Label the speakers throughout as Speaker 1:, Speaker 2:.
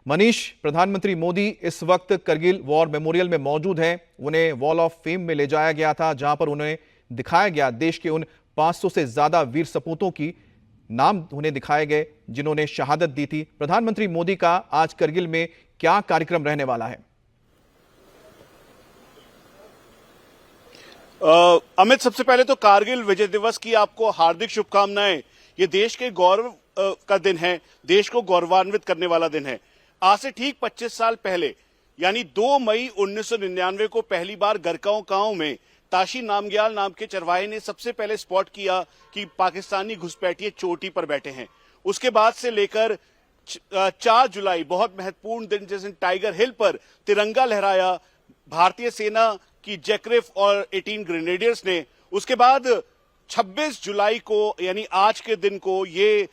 Speaker 1: मनीष, प्रधानमंत्री मोदी इस वक्त करगिल वॉर मेमोरियल में मौजूद हैं। उन्हें वॉल ऑफ फेम में ले जाया गया था, जहां पर उन्हें दिखाया गया देश के उन 500 से ज्यादा वीर सपूतों की नाम उन्हें दिखाए गए जिन्होंने शहादत दी थी। प्रधानमंत्री मोदी का आज करगिल में क्या कार्यक्रम रहने वाला है?
Speaker 2: अमित, सबसे पहले तो कारगिल विजय दिवस की आपको हार्दिक शुभकामनाएं। ये देश के गौरव का दिन है, देश को गौरवान्वित करने वाला दिन है। आज से ठीक 25 साल पहले यानी 2 मई 1999 को पहली बार गरगांव गांव में ताशी नामग्याल नाम के चरवाहे ने सबसे पहले स्पॉट किया कि पाकिस्तानी घुसपैठिए चोटी पर बैठे हैं। उसके बाद से लेकर 4 जुलाई बहुत महत्वपूर्ण दिन, जिस दिन टाइगर हिल पर तिरंगा लहराया भारतीय सेना की जैकरिफ और 18 ग्रेनेडियर्स ने। उसके बाद 26 जुलाई को यानी आज के दिन को ये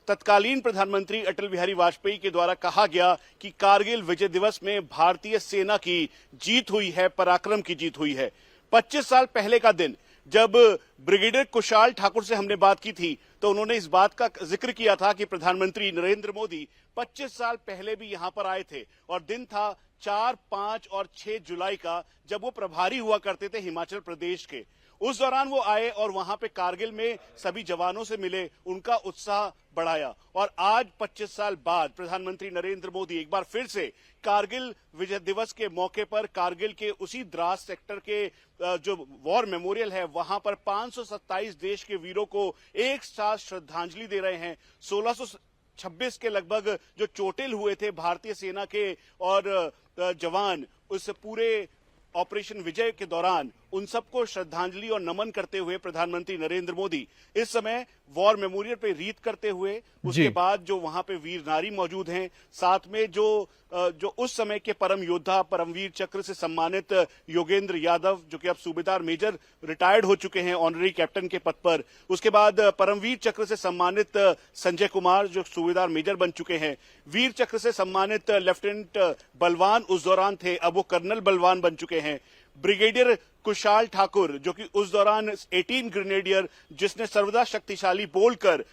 Speaker 2: तत्कालीन प्रधानमंत्री अटल बिहारी वाजपेयी के द्वारा कहा गया कि कारगिल विजय दिवस में भारतीय सेना की जीत हुई है, पराक्रम की जीत हुई है। 25 साल पहले का दिन, जब ब्रिगेडियर कुशाल ठाकुर से हमने बात की थी तो उन्होंने इस बात का जिक्र किया था कि प्रधानमंत्री नरेंद्र मोदी 25 साल पहले भी यहां पर आए थे और दिन था 4, 5 और 6 जुलाई का, जब वो प्रभारी हुआ करते थे हिमाचल प्रदेश के। उस दौरान वो आए और वहां पे कारगिल में सभी जवानों से मिले, उनका उत्साह बढ़ाया। और आज 25 साल बाद प्रधानमंत्री नरेंद्र मोदी एक बार फिर से कारगिल विजय दिवस के मौके पर कारगिल के उसी द्रास सेक्टर के जो वॉर मेमोरियल है वहां पर 527 देश के वीरों को एक साथ श्रद्धांजलि दे रहे हैं। 1626 के लगभग जो चोटिल हुए थे भारतीय सेना के और जवान, उस पूरे ऑपरेशन विजय के दौरान उन सबको श्रद्धांजलि और नमन करते हुए प्रधानमंत्री नरेंद्र मोदी इस समय वॉर मेमोरियल पे रीत करते हुए, उसके बाद जो वहां पे वीर नारी मौजूद हैं, साथ में जो उस समय के परम योद्धा परमवीर चक्र से सम्मानित योगेंद्र यादव, जो कि अब सूबेदार मेजर रिटायर्ड हो चुके हैं ऑनरी कैप्टन के पद पर। उसके बाद परमवीर चक्र से सम्मानित संजय कुमार, जो सूबेदार मेजर बन चुके हैं। वीर चक्र से सम्मानित लेफ्टिनेंट बलवान उस दौरान थे, अब वो कर्नल बलवान बन चुके हैं। ब्रिगेडियर कुशाल ठाकुर, जो कि उस दौरान 18 ग्रेनेडियर, जिसने सर्वदा शक्तिशाली बोलकर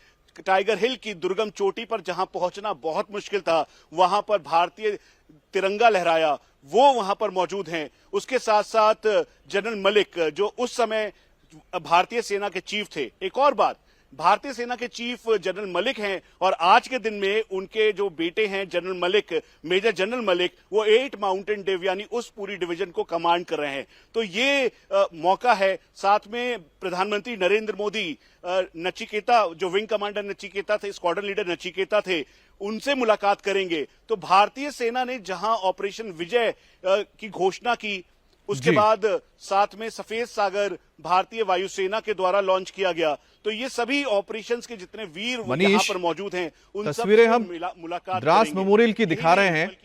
Speaker 2: टाइगर हिल की दुर्गम चोटी पर जहां पहुंचना बहुत मुश्किल था, वहां पर भारतीय तिरंगा लहराया, वो वहां पर मौजूद हैं। उसके साथ साथ जनरल मलिक, जो उस समय भारतीय सेना के चीफ थे। एक और बात, भारतीय सेना के चीफ जनरल मलिक हैं और आज के दिन में उनके जो बेटे हैं general Malik, major general Malik, वो 8 माउंटेन डिव यानी उस पूरी डिवीजन को कमांड कर रहे हैं। तो ये मौका है। साथ में प्रधानमंत्री नरेंद्र मोदी नचिकेता, जो विंग कमांडर नचिकेता थे, स्क्वाड्रन लीडर नचिकेता थे, उनसे मुलाकात करेंगे। तो भारतीय सेना ने जहां ऑपरेशन विजय की घोषणा की, उसके बाद साथ में सफेद सागर भारतीय वायुसेना के द्वारा लॉन्च किया गया। तो ये सभी ऑपरेशंस के जितने वीर यहाँ पर मौजूद हैं, उन
Speaker 1: तस्वीरें हम
Speaker 2: मुलाकात
Speaker 1: द्रास मेमोरियल की दिखा रहे हैं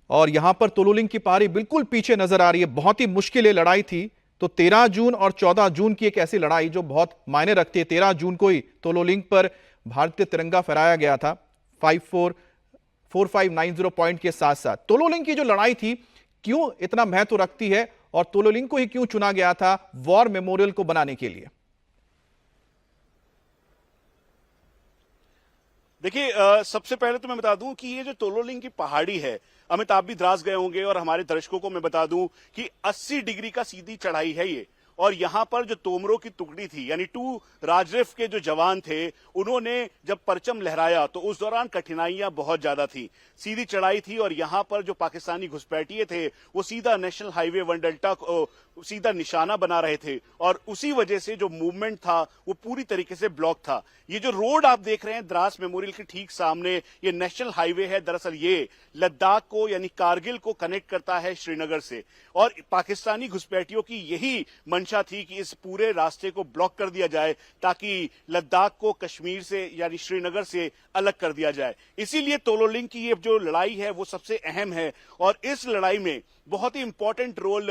Speaker 1: और यहाँ पर तोलोलिंग की पारी बिल्कुल पीछे नजर आ रही है। बहुत ही मुश्किल ये लड़ाई थी। तो 13 जून और 14 जून की एक ऐसी लड़ाई जो बहुत मायने रखती है। 13 जून को ही तोलोलिंग पर भारतीय तिरंगा फहराया गया था 4590 पॉइंट के साथ साथ। तोलोलिंग की जो लड़ाई थी क्यों इतना महत्व रखती है और तोलोलिंग को ही क्यों चुना गया था वॉर मेमोरियल को बनाने के लिए?
Speaker 2: देखिए, सबसे पहले तो मैं बता दूं कि ये जो तोलोलिंग की पहाड़ी है, अमित आप भी द्रास गए होंगे और हमारे दर्शकों को मैं बता दूं कि 80 डिग्री का सीधी चढ़ाई है ये। और यहां पर जो तोमरों की टुकड़ी थी यानी 2 राजरिफ के जो जवान थे, उन्होंने जब परचम लहराया तो उस दौरान कठिनाइयां बहुत ज्यादा थी। सीधी चढ़ाई थी और यहां पर जो पाकिस्तानी घुसपैठिए थे वो सीधा नेशनल हाईवे 1 डेल्टा को सीधा निशाना बना रहे थे और उसी वजह से जो मूवमेंट था वो पूरी तरीके से ब्लॉक था। ये जो रोड आप देख रहे हैं द्रास मेमोरियल के ठीक सामने, ये नेशनल हाईवे है। दरअसल ये लद्दाख को यानी कारगिल को कनेक्ट करता है श्रीनगर से और पाकिस्तानी घुसपैठियों की यही मंशा थी कि इस पूरे रास्ते को ब्लॉक कर दिया जाए ताकि लद्दाख को कश्मीर से यानी श्रीनगर से अलग कर दिया जाए। इसीलिए तोलोलिंग की ये जो लड़ाई है वो सबसे अहम है और इस लड़ाई में बहुत ही इंपॉर्टेंट रोल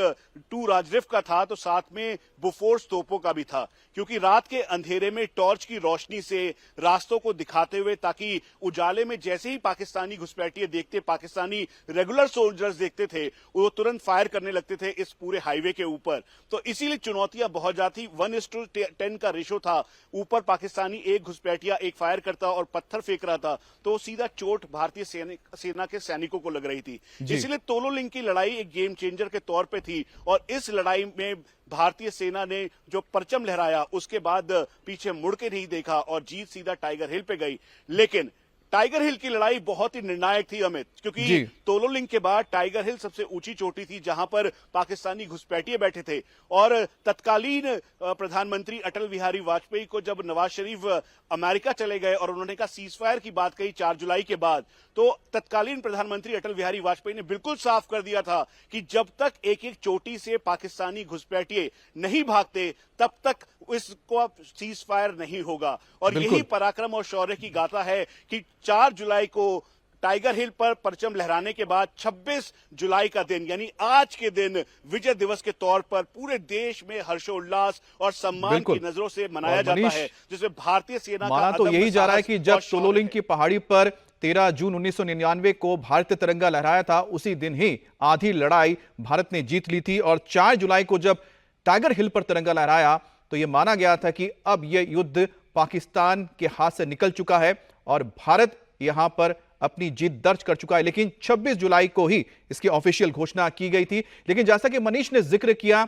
Speaker 2: 2 राजरिफ का था, तो साथ में बोफोर्स तोपों का भी था, क्योंकि रात के अंधेरे में टॉर्च की रोशनी से रास्तों को दिखाते हुए, ताकि उजाले में जैसे ही पाकिस्तानी घुसपैठिए देखते, पाकिस्तानी रेगुलर सोल्जर्स देखते थे, वो तुरंत फायर करने लगते थे इस पूरे हाईवे के ऊपर। तो इसीलिए चुनौतियां बहुत ज्यादा थी। 1:10 का रेशो था। ऊपर पाकिस्तानी एक घुसपैठिया एक फायर करता और पत्थर फेंक रहा था, तो सीधा चोट भारतीय सेना के सैनिकों को लग रही थी। इसलिए तोलो लिंक की लड़ाई एक गेम चेंजर के तौर पे थी, और इस लड़ाई में भारतीय सेना ने जो परचम लहराया, उसके बाद पीछे मुड़ के नहीं देखा और जीत सीधा टाइगर हिल पे गई। लेकिन टाइगर हिल की लड़ाई बहुत ही निर्णायक थी अमित, क्योंकि तोलो लिंक के बाद टाइगर हिल सबसे ऊंची चोटी थी, जहां पर पाकिस्तानी घुसपैठिए बैठे थे। और तत्कालीन प्रधानमंत्री अटल बिहारी वाजपेयी को जब नवाज शरीफ अमेरिका चले गए और उन्होंने कहा सीज फायर की बात कही 4 जुलाई के बाद, तो तत्कालीन प्रधानमंत्री अटल बिहारी वाजपेयी ने बिल्कुल साफ कर दिया था कि जब तक एक एक चोटी से पाकिस्तानी घुसपैठिए नहीं भागते, तब तक इसको सीज फायर नहीं होगा। और यही पराक्रम और शौर्य की गाथा है कि 4 जुलाई को टाइगर हिल पर परचम लहराने के बाद 26 जुलाई का दिन, यानी आज के दिन, विजय दिवस के तौर पर पूरे देश में हर्षोल्लास और सम्मान की नजरों से मनाया जाता है, जिसमें भारतीय सेना का
Speaker 1: तो यही जा रहा है कि जब तोलो लिंक की पहाड़ी पर 13 जून 1999 को भारतीय तिरंगा लहराया था, उसी दिन ही आधी लड़ाई भारत ने जीत ली थी। और 4 जुलाई को जब टाइगर हिल पर तिरंगा लहराया, तो यह माना गया था कि अब यह युद्ध पाकिस्तान के हाथ से निकल चुका है और भारत यहां पर अपनी जीत दर्ज कर चुका है। लेकिन 26 जुलाई को ही इसकी ऑफिशियल घोषणा की गई थी। लेकिन जैसा कि मनीष ने जिक्र किया,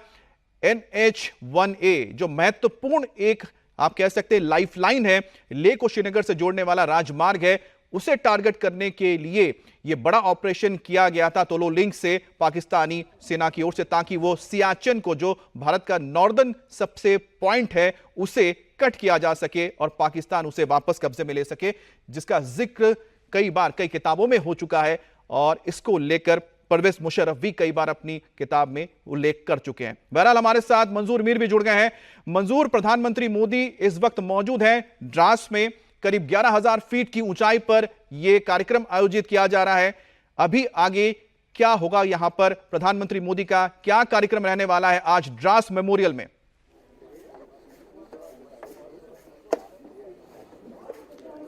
Speaker 1: NH-1A जो महत्वपूर्ण एक आप कह सकते हैं लाइफलाइन है, लेह को श्रीनगर से जोड़ने वाला राजमार्ग है, उसे टारगेट करने के लिए यह बड़ा ऑपरेशन किया गया था तोलो लिंक से पाकिस्तानी सेना की ओर से, ताकि वो सियाचिन को, जो भारत का नॉर्दर्न सबसे पॉइंट है, उसे कट किया जा सके और पाकिस्तान उसे वापस कब्जे में ले सके, जिसका जिक्र कई बार कई किताबों में हो चुका है और इसको लेकर परवेज मुशर्रफ भी कई बार अपनी किताब में उल्लेख कर चुके हैं। बहरहाल हमारे साथ मंजूर मीर भी जुड़ गए हैं। मंजूर, प्रधानमंत्री मोदी इस वक्त मौजूद हैं द्रास में, करीब 11,000 फीट की ऊंचाई पर यह कार्यक्रम आयोजित किया जा रहा है। अभी आगे क्या होगा, यहां पर प्रधानमंत्री मोदी का क्या कार्यक्रम रहने वाला है आज द्रास मेमोरियल में?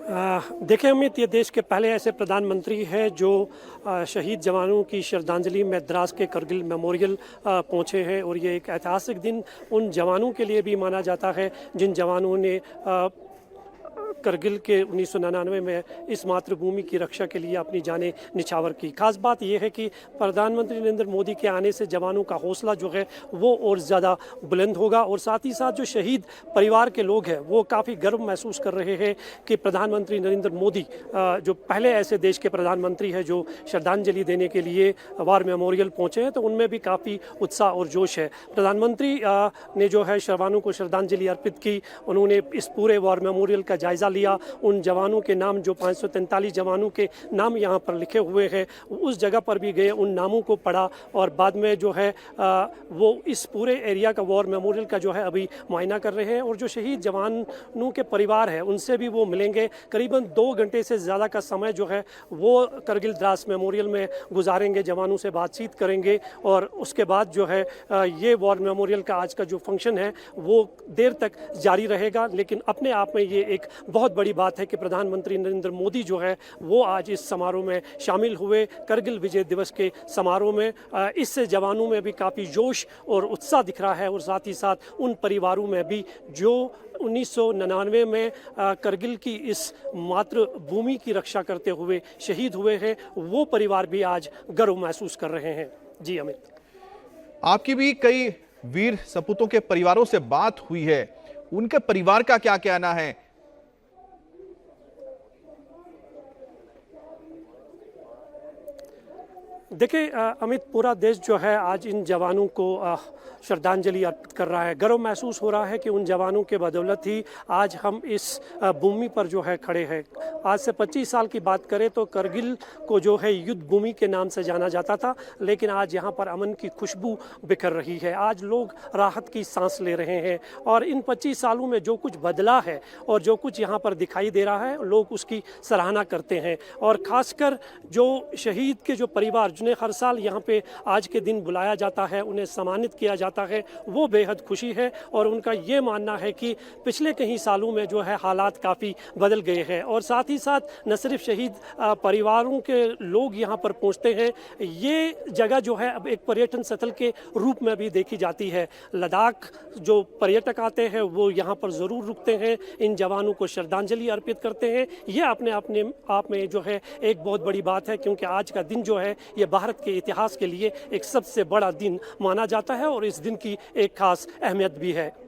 Speaker 3: देखिए अमित, ये देश के पहले ऐसे प्रधानमंत्री हैं जो शहीद जवानों की श्रद्धांजलि में द्रास के करगिल मेमोरियल पहुंचे हैं। और ये एक ऐतिहासिक दिन उन जवानों के लिए भी माना जाता है जिन जवानों ने करगिल के 1999 में इस मातृभूमि की रक्षा के लिए अपनी जानें निछावर की। खास बात यह है कि प्रधानमंत्री नरेंद्र मोदी के आने से जवानों का हौसला जो है वो और ज़्यादा बुलंद होगा, और साथ ही साथ जो शहीद परिवार के लोग हैं वो काफ़ी गर्व महसूस कर रहे हैं कि प्रधानमंत्री नरेंद्र मोदी जो पहले ऐसे देश के प्रधानमंत्री हैं जो श्रद्धांजलि देने के लिए वार मेमोरियल पहुँचे हैं, तो उनमें भी काफ़ी उत्साह और जोश है। प्रधानमंत्री ने जो है जवानों को श्रद्धांजलि अर्पित की। उन्होंने इस पूरे वार मेमोरियल का जायजा लिया। उन जवानों के नाम, जो 543 जवानों के नाम यहाँ पर लिखे हुए हैं, उस जगह पर भी गए, उन नामों को पढ़ा और बाद में जो है वो इस पूरे एरिया का वॉर मेमोरियल का जो है अभी मुआयना कर रहे हैं। और जो शहीद जवानों के परिवार है उनसे भी वो मिलेंगे। करीबन 2 घंटे से ज़्यादा का समय जो है वो करगिल द्रास मेमोरियल में गुजारेंगे, जवानों से बातचीत करेंगे। और उसके बाद जो है ये वॉर मेमोरियल का आज का जो फंक्शन है वो देर तक जारी रहेगा। लेकिन अपने आप में ये एक बहुत बड़ी बात है कि प्रधानमंत्री नरेंद्र मोदी जो है वो आज इस समारोह में शामिल हुए, करगिल विजय दिवस के समारोह में। इससे जवानों में भी काफ़ी जोश और उत्साह दिख रहा है, और साथ ही साथ उन परिवारों में भी जो 1999 में करगिल की इस मातृभूमि की रक्षा करते हुए शहीद हुए हैं, वो परिवार भी आज गर्व महसूस कर रहे हैं। जी अमित,
Speaker 1: आपकी भी कई वीर सपूतों के परिवारों से बात हुई है, उनके परिवार का क्या कहना है?
Speaker 3: देखिए अमित, पूरा देश जो है आज इन जवानों को श्रद्धांजलि अर्पित कर रहा है। गर्व महसूस हो रहा है कि उन जवानों के बदौलत ही आज हम इस भूमि पर जो है खड़े हैं। आज से 25 साल की बात करें तो करगिल को जो है युद्ध भूमि के नाम से जाना जाता था, लेकिन आज यहाँ पर अमन की खुशबू बिखर रही है। आज लोग राहत की सांस ले रहे हैं, और इन 25 सालों में जो कुछ बदला है और जो कुछ यहाँ पर दिखाई दे रहा है, लोग उसकी सराहना करते हैं। और खासकर जो शहीद के जो परिवार, जिन्हें हर साल यहाँ पे आज के दिन बुलाया जाता है, उन्हें सम्मानित किया जाता है, वो बेहद खुशी है। और उनका ये मानना है कि पिछले कई सालों में जो है हालात काफ़ी बदल गए हैं और साथ ही साथ न सिर्फ शहीद परिवारों के लोग यहाँ पर पहुँचते हैं, ये जगह जो है अब एक पर्यटन स्थल के रूप में भी देखी जाती है। लद्दाख जो पर्यटक आते हैं वो यहाँ पर ज़रूर रुकते हैं, इन जवानों को श्रद्धांजलि अर्पित करते हैं। ये अपने आप में जो है एक बहुत बड़ी बात है, क्योंकि आज का दिन जो है ये भारत के इतिहास के लिए एक सबसे बड़ा दिन माना जाता है और इस दिन की एक खास अहमियत भी है।